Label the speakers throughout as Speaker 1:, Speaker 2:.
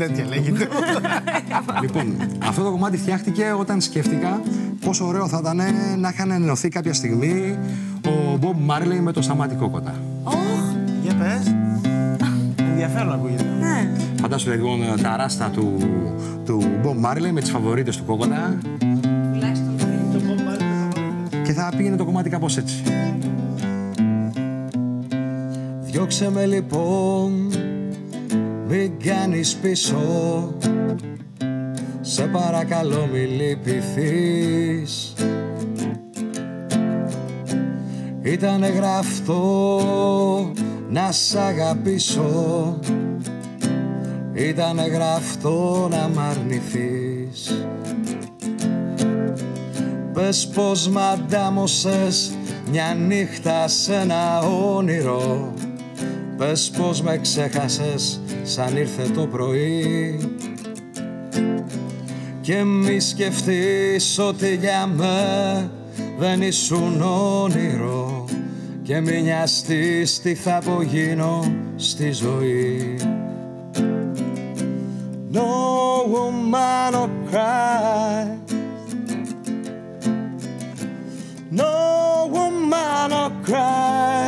Speaker 1: τέτοια λέγεται.
Speaker 2: Λοιπόν, αυτό το κομμάτι φτιάχτηκε όταν σκέφτηκα πόσο ωραίο θα ήταν να είχαν ενωθεί κάποια στιγμή ο Bob Marley με το Σταμάτη Κόκοτα.
Speaker 1: Για πες. Ενδιαφέρον ακούγεται.
Speaker 3: Ναι.
Speaker 2: Φαντάσου λοιπόν τα ράστα του Bob Marley με τις φαβορίτες του Κόκοτα.
Speaker 3: Τουλάχιστον
Speaker 2: Και θα πήγαινε το κομμάτι κάπως έτσι.
Speaker 4: Διώξε με λοιπόν, μην κάνεις πίσω. Σε παρακαλώ μη λυπηθείς. Ήτανε γραφτό να σ' αγαπήσω. Ήτανε γραφτό να μ' αρνηθείς. Πες πως μ' αντάμωσες μια νύχτα σε ένα όνειρο. Πες πως με ξέχασες σαν ήρθε το πρωί. Και μη σκεφτείς ότι για με δεν ήσουν όνειρο. Και μη νοιαστείς τι θα απογίνω στη ζωή. No woman no cry. No woman no cry.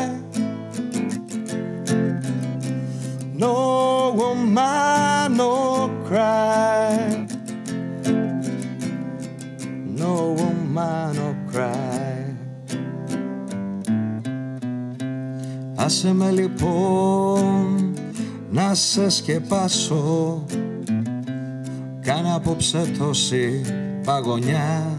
Speaker 4: No woman no cry. No woman no cry. Άσε με λοιπόν να σε σκεπάσω. Κάνε απόψε τόση παγωνιά.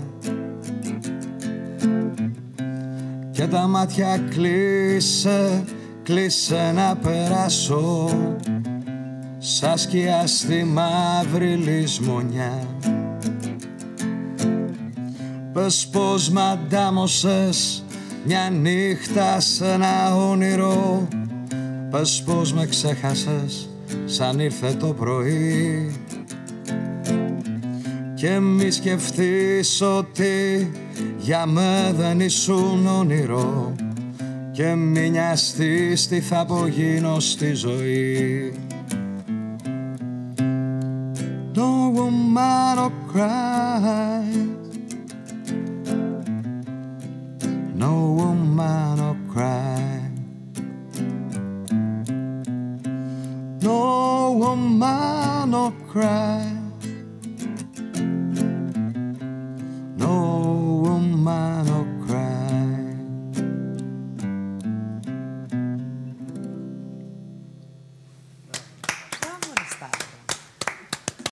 Speaker 4: Και τα μάτια κλείσε, κλείσε να περάσω. Σαν σκιά στη μαύρη λησμονιά. Πες πως μ' αντάμωσες μια νύχτα σε ένα όνειρο. Πες πως με ξέχασες σαν ήρθε το πρωί. Και μη σκεφτείς ότι για με δεν ήσουν όνειρο. Και μη νοιαστείς τι θα απογίνω στη ζωή. No woman no cry. No woman no cry. No woman no cry.